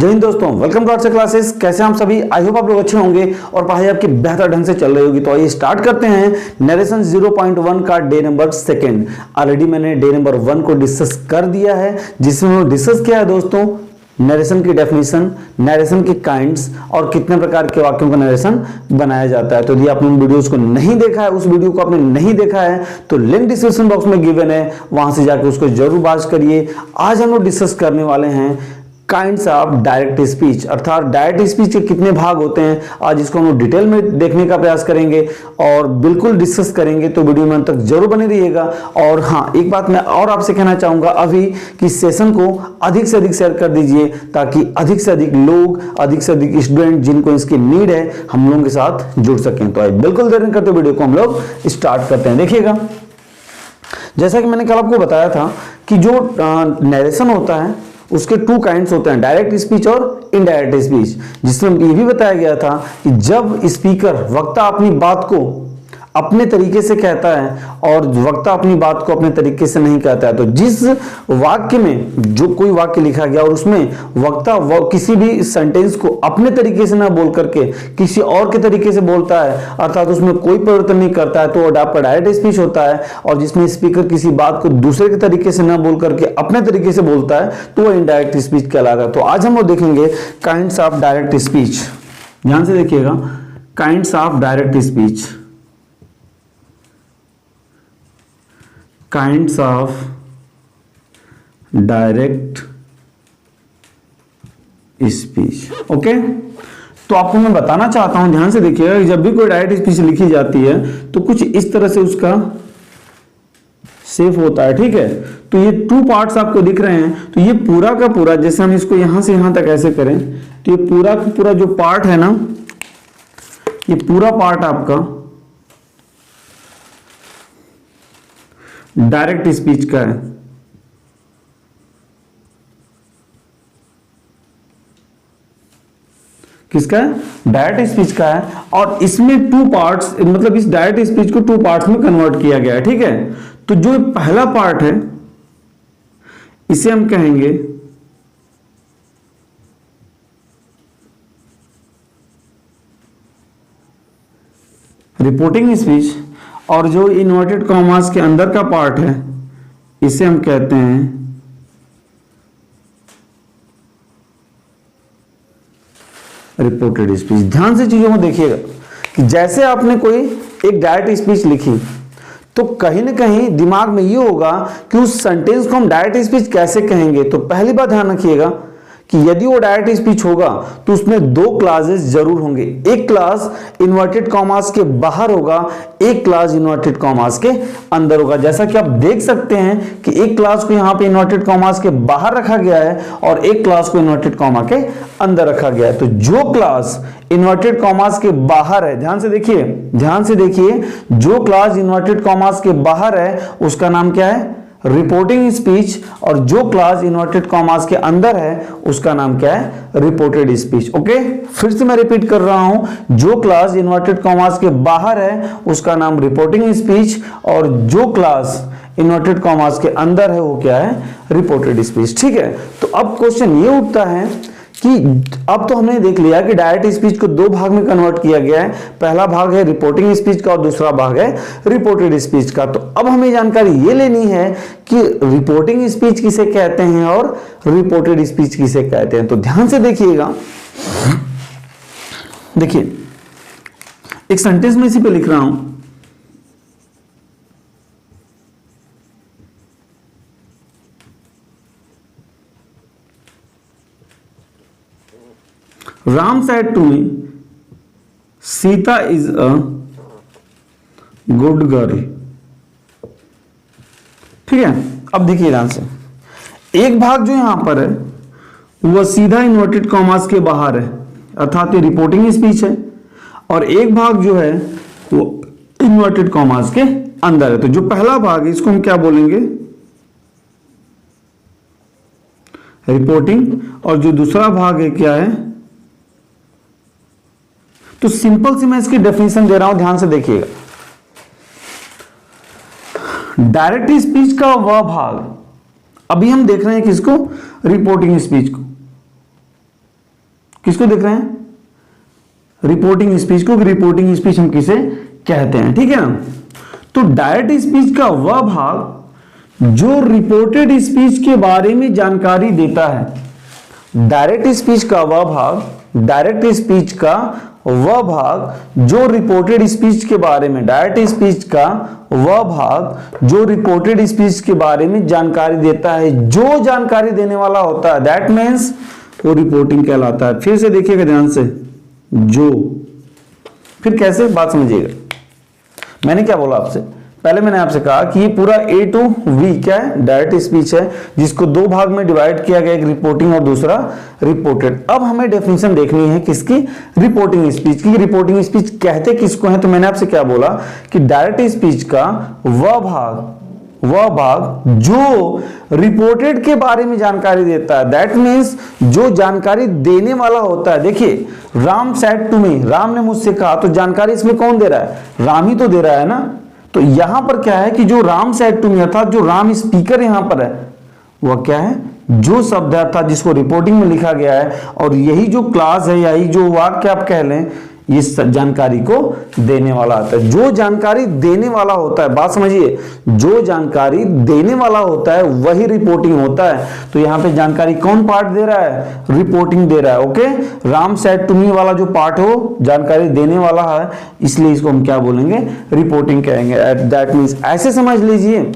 जय हिंद दोस्तों, welcome to our classes. कैसे हम सभी? आई होप आप लोग अच्छे होंगे और पढ़ाई आपकी बेहतर ढंग से चल रही होगी। तो आइए स्टार्ट करते हैं नरेशन 0.1 का डे नंबर सेकंड। ऑलरेडी मैंने डे नंबर 1 को डिस्कस कर दिया है, जिसमें हमने डिस्कस किया है दोस्तों नरेशन की डेफिनेशन, नरेशन की काइंड्स और कितने प्रकार के वाक्यों का नरेशन बनाया जाता है। तो यदि आपने उन वीडियोस को नहीं देखा है, उस वीडियो को आपने नहीं देखा है तो लिंक डिस्क्रिप्शन बॉक्स में गिवन है, वहां से जाकर उसको जरूर वॉच करिए। आज हम लोग डिस्कस करने वाले हैं काइंड्स ऑफ डायरेक्ट स्पीच, अर्थात डायरेक्ट स्पीच के कितने भाग होते हैं। आज इसको हम लोग डिटेल में देखने का प्रयास करेंगे और बिल्कुल डिस्कस करेंगे, तो वीडियो में अंत तक जरूर बने रहिएगा। और हाँ, एक बात मैं और आपसे कहना चाहूंगा अभी कि सेशन को अधिक से अधिक शेयर कर दीजिए, ताकि अधिक से अधिक लोग, अधिक से अधिक स्टूडेंट जिनको इसकी नीड है, हम लोगों के साथ जुड़ सकें। तो आइए बिल्कुल देर नहीं करते वीडियो को हम लोग स्टार्ट करते हैं। देखिएगा, जैसा कि मैंने कल आपको बताया था कि जो नरेशन होता है उसके टू काइंड्स होते हैं, डायरेक्ट स्पीच और इनडायरेक्ट स्पीच, जिसमें ये भी बताया गया था कि जब स्पीकर, वक्ता अपनी बात को अपने तरीके से कहता है और वक्ता अपनी बात को अपने तरीके से नहीं कहता है, तो जिस वाक्य में जो कोई वाक्य लिखा गया और उसमें वक्ता किसी भी सेंटेंस को अपने तरीके से ना बोल करके किसी और के तरीके से बोलता है, अर्थात उसमें कोई परिवर्तन नहीं करता है, तो वो आपका डायरेक्ट स्पीच होता है। और जिसमें स्पीकर किसी बात को दूसरे के तरीके से ना बोल करके अपने तरीके से बोलता है, तो वो इनडायरेक्ट स्पीच कहलाता है। तो आज हम लोग देखेंगे काइंड्स ऑफ डायरेक्ट स्पीच। ध्यान से देखिएगा, kinds of direct speech, kinds of direct speech. Okay, तो आपको मैं बताना चाहता हूं, ध्यान से देखिएगा, जब भी कोई डायरेक्ट स्पीच लिखी जाती है तो कुछ इस तरह से उसका शेप होता है। ठीक है, तो ये टू पार्ट्स आपको दिख रहे हैं। तो ये पूरा का पूरा, जैसे हम इसको यहां से यहां तक ऐसे करें, तो ये पूरा का पूरा जो पार्ट है ना, ये पूरा पार्ट आपका डायरेक्ट स्पीच का है। किसका है? डायरेक्ट स्पीच का है। और इसमें टू पार्ट्स, मतलब इस डायरेक्ट स्पीच को टू पार्ट्स में कन्वर्ट किया गया है। ठीक है, तो जो पहला पार्ट है इसे हम कहेंगे रिपोर्टिंग स्पीच, और जो इन्वर्टेड कॉमास के अंदर का पार्ट है इसे हम कहते हैं रिपोर्टेड स्पीच। ध्यान से चीजों को देखिएगा कि जैसे आपने कोई एक डायरेक्ट स्पीच लिखी, तो कहीं ना कहीं दिमाग में ये होगा कि उस सेंटेंस को हम डायरेक्ट स्पीच कैसे कहेंगे। तो पहली बात ध्यान रखिएगा कि यदि वो डायरेक्ट स्पीच होगा तो उसमें दो क्लासेस जरूर होंगे। एक क्लास इन्वर्टेड कॉमास के बाहर होगा, एक क्लास इन्वर्टेड कॉमास के अंदर होगा। जैसा कि आप देख सकते हैं कि एक क्लास को यहां पे इन्वर्टेड कॉमास के बाहर रखा गया है और एक क्लास को इन्वर्टेड कॉमा के अंदर रखा गया है। तो जो क्लास इन्वर्टेड कॉमास के बाहर है, ध्यान से देखिए, ध्यान से देखिए, जो क्लास इन्वर्टेड कॉमास के बाहर है उसका नाम क्या है? Reporting speech. और जो क्लास इन्वर्टेड कॉमास के अंदर है उसका नाम क्या है? Reported speech. ओके, फिर से मैं रिपीट कर रहा हूं, जो क्लास इन्वर्टेड कॉमास के बाहर है उसका नाम रिपोर्टिंग स्पीच, और जो क्लास इन्वर्टेड कॉमास के अंदर है वो क्या है? Reported speech. ठीक है, तो अब क्वेश्चन ये उठता है कि अब तो हमने देख लिया कि डायरेक्ट स्पीच को दो भाग में कन्वर्ट किया गया है। पहला भाग है रिपोर्टिंग स्पीच का और दूसरा भाग है रिपोर्टेड स्पीच का। तो अब हमें जानकारी ये लेनी है कि रिपोर्टिंग स्पीच किसे कहते हैं और रिपोर्टेड स्पीच किसे कहते हैं। तो ध्यान से देखिएगा, देखिए एक सेंटेंस में इसी पे लिख रहा हूं, Ram said to me, Sita is a good girl. ठीक है, अब देखिए ध्यान से, एक भाग जो यहां पर है वह सीधा इन्वर्टेड कॉमास के बाहर है, अर्थात ये रिपोर्टिंग स्पीच है, और एक भाग जो है वो इन्वर्टेड कॉमास के अंदर है। तो जो पहला भाग है इसको हम क्या बोलेंगे? रिपोर्टिंग। और जो दूसरा भाग है क्या है? तो सिंपल सी मैं इसकी डेफिनेशन दे रहा हूं, ध्यान से देखिएगा। डायरेक्ट स्पीच का वह भाग, अभी हम देख रहे हैं किसको? रिपोर्टिंग स्पीच को। किसको देख रहे हैं? रिपोर्टिंग स्पीच को। रिपोर्टिंग स्पीच हम किसे कहते हैं, ठीक है ना। तो डायरेक्ट स्पीच का वह भाग जो रिपोर्टेड स्पीच के बारे में जानकारी देता है। डायरेक्ट स्पीच का वह भाग, डायरेक्ट स्पीच का वह भाग जो रिपोर्टेड स्पीच के बारे में, डायरेक्ट स्पीच का वह भाग जो रिपोर्टेड स्पीच के बारे में जानकारी देता है, जो जानकारी देने वाला होता है, दैट मीन्स वो रिपोर्टिंग कहलाता है। फिर से देखिएगा ध्यान से, जो, फिर कैसे, बात समझिएगा। मैंने क्या बोला आपसे? पहले मैंने आपसे कहा कि ये पूरा A to V क्या है? डायरेक्ट स्पीच है, जिसको दो भाग में डिवाइड किया गया, एक रिपोर्टिंग और दूसरा रिपोर्टेड। अब हमें डेफिनेशन देखनी है किसकी? रिपोर्टिंग स्पीच की। रिपोर्टिंग स्पीच कहते किसको है? तो मैंने आपसे क्या बोला कि डायरेक्ट स्पीच का वह भाग जो रिपोर्टेड के बारे में जानकारी देता है, दैट मीन्स जो जानकारी देने वाला होता है। देखिए, Ram said to me, Ram ने मुझसे कहा, तो जानकारी इसमें कौन दे रहा है? राम ही तो दे रहा है ना। तो यहां पर क्या है कि जो राम सेड टू मी, अर्थात जो राम स्पीकर यहां पर है, वह क्या है? जो शब्द है, अर्थात जिसको रिपोर्टिंग में लिखा गया है, और यही जो क्लास है, यही जो वाक्य आप कह लें, इस जानकारी को देने वाला आता है। जो जानकारी देने वाला होता है, बात समझिए, जो जानकारी देने वाला होता है वही रिपोर्टिंग होता है। तो यहां पे जानकारी कौन पार्ट दे रहा है? रिपोर्टिंग दे रहा है। Okay, Ram said to me वाला जो पार्ट हो, जानकारी देने वाला है, इसलिए इसको हम क्या बोलेंगे? रिपोर्टिंग कहेंगे। दैट मीन्स ऐसे समझ लीजिए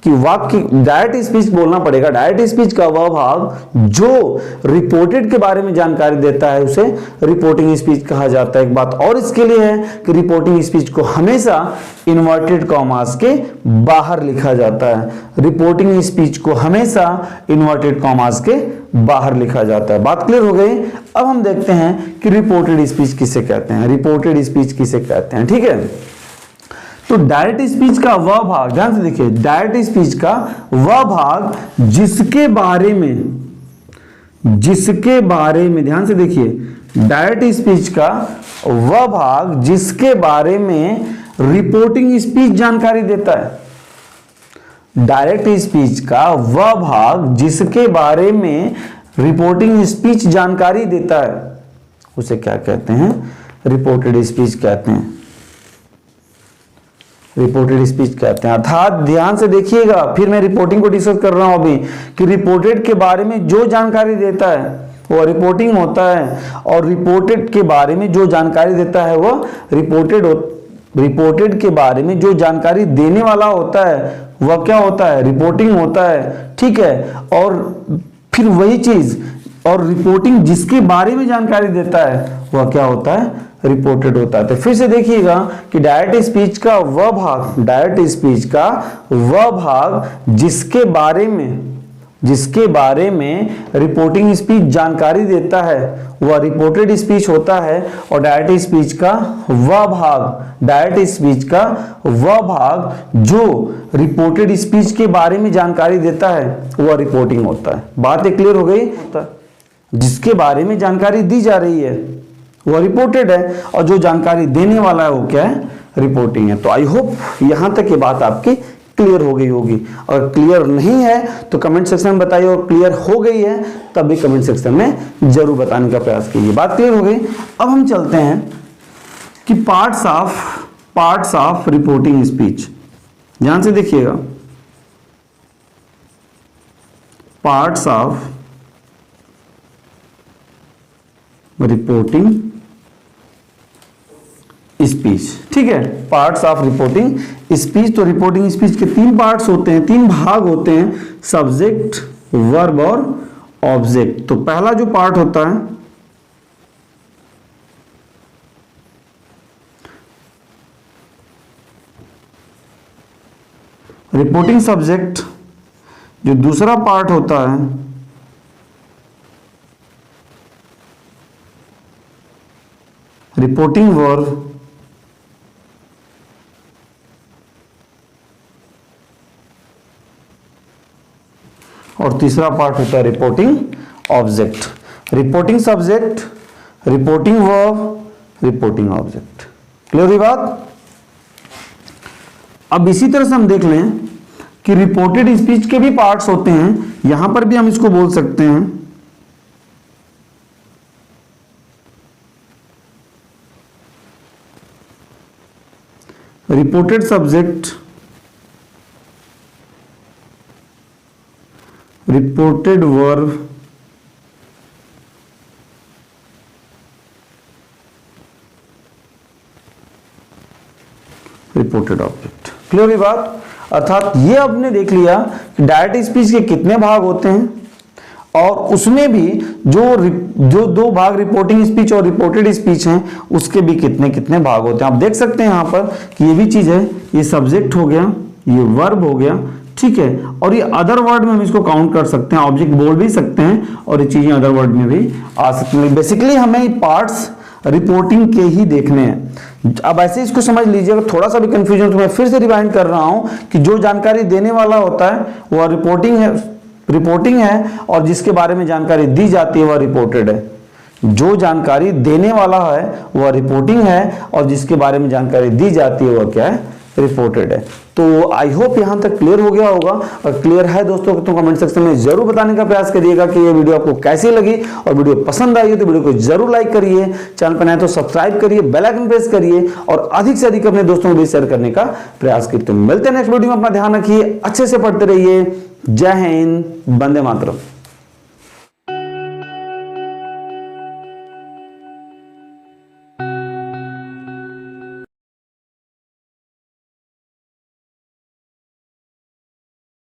कि वाक्य, डायरेक्ट स्पीच बोलना पड़ेगा। डायरेक्ट स्पीच का वह भाग जो रिपोर्टेड के बारे में जानकारी देता है, उसे रिपोर्टिंग स्पीच कहा जाता है। एक बात और इसके लिए है कि रिपोर्टिंग स्पीच को हमेशा इन्वर्टेड कॉमास के बाहर लिखा जाता है। रिपोर्टिंग स्पीच को हमेशा इन्वर्टेड कॉमास के बाहर लिखा जाता है। बात क्लियर हो गई? अब हम देखते हैं कि रिपोर्टेड स्पीच किसे कहते हैं, रिपोर्टेड स्पीच किसे कहते हैं, ठीक है। तो डायरेक्ट स्पीच का वह भाग, ध्यान से देखिए, डायरेक्ट स्पीच का वह भाग जिसके बारे में, ध्यान से देखिए, डायरेक्ट स्पीच का वह भाग जिसके बारे में रिपोर्टिंग स्पीच जानकारी देता है। डायरेक्ट स्पीच का वह भाग जिसके बारे में रिपोर्टिंग स्पीच जानकारी देता है, उसे क्या कहते हैं? रिपोर्टेड स्पीच कहते हैं। रिपोर्टेड स्पीच कहते हैं। अर्थात ध्यान से देखिएगा, फिर मैं रिपोर्टिंग को डिस्कस कर रहा हूं अभी, कि रिपोर्टेड के बारे में जो जानकारी देता है वो रिपोर्टिंग होता है, और रिपोर्टेड के बारे में जो जानकारी देता है वो रिपोर्टेड के बारे में जो जानकारी देने वाला होता है वह क्या होता है? रिपोर्टिंग होता है, ठीक है। और फिर वही चीज, और रिपोर्टिंग जिसके बारे में जानकारी देता है वह क्या होता है? रिपोर्टेड होता है। तो फिर से देखिएगा कि डायरेक्ट स्पीच का वह भाग, डायरेक्ट स्पीच का वह भाग जिसके बारे में रिपोर्टिंग स्पीच जानकारी देता है वह रिपोर्टेड स्पीच होता है। और डायरेक्ट स्पीच का वह भाग जो रिपोर्टेड स्पीच के बारे में जानकारी देता है वह रिपोर्टिंग होता है। बात क्लियर हो गई? जिसके बारे में जानकारी दी जा रही है वो रिपोर्टेड है, और जो जानकारी देने वाला है वो क्या है? रिपोर्टिंग है। तो आई होप यहां तक ये बात आपकी क्लियर हो गई होगी। अगर क्लियर नहीं है तो कमेंट सेक्शन में बताइए, और क्लियर हो गई है तब भी कमेंट सेक्शन में जरूर बताने का प्रयास कीजिए। बात क्लियर हो गई? अब हम चलते हैं कि पार्ट्स ऑफ रिपोर्टिंग स्पीच। ध्यान से देखिएगा, पार्ट्स ऑफ रिपोर्टिंग स्पीच, ठीक है। Parts of reporting speech. तो रिपोर्टिंग स्पीच के तीन पार्ट्स होते हैं, तीन भाग होते हैं, सब्जेक्ट, वर्ब और ऑब्जेक्ट। तो पहला जो पार्ट होता है रिपोर्टिंग सब्जेक्ट, जो दूसरा पार्ट होता है रिपोर्टिंग वर्ब, और तीसरा पार्ट होता है reporting object. Reporting subject, reporting verb, reporting object. Clear हुई बात? अब इसी तरह से हम देख लें कि रिपोर्टेड स्पीच के भी पार्ट्स होते हैं। यहां पर भी हम इसको बोल सकते हैं reported subject, reported verb, reported object. Clear हुई बात? अर्थात ये आपने देख लिया कि डायरेक्ट स्पीच के कितने भाग होते हैं और उसमें भी जो दो भाग रिपोर्टिंग स्पीच और रिपोर्टेड स्पीच हैं उसके भी कितने कितने भाग होते हैं। आप देख सकते हैं यहां पर कि ये भी चीज है, ये सब्जेक्ट हो गया, ये वर्ब हो गया, ठीक है, और ये अदर वर्ड में हम इसको काउंट कर सकते हैं, ऑब्जेक्ट बोल भी सकते हैं और ये चीजें अदर वर्ड में भी आ सकती हैं। बेसिकली हमें पार्ट्स रिपोर्टिंग के ही देखने हैं। अब ऐसे इसको समझ लीजिएगा, थोड़ा सा भी कंफ्यूजन तो मैं फिर से रिवाइंड कर रहा हूं कि जो जानकारी देने वाला होता है वह रिपोर्टिंग है और जिसके बारे में जानकारी दी जाती है वह रिपोर्टेड है। जो जानकारी देने वाला है वह रिपोर्टिंग है और जिसके बारे में जानकारी दी जाती है वह क्या है, रिपोर्टेड है। तो आई होप यहां तक क्लियर हो गया होगा, और क्लियर है दोस्तों तो कमेंट सेक्शन में जरूर बताने का प्रयास करिएगा कि ये वीडियो आपको कैसी लगी, और वीडियो पसंद आई है तो वीडियो को जरूर लाइक करिए, चैनल पर नए तो सब्सक्राइब करिए, बेल आइकन प्रेस करिए और अधिक से अधिक अपने दोस्तों को भी शेयर करने का प्रयास करते हैं। मिलते हैं नेक्स्ट वीडियो में, अपना ध्यान रखिए, अच्छे से पढ़ते रहिए। जय हिंद, वंदे मातरम।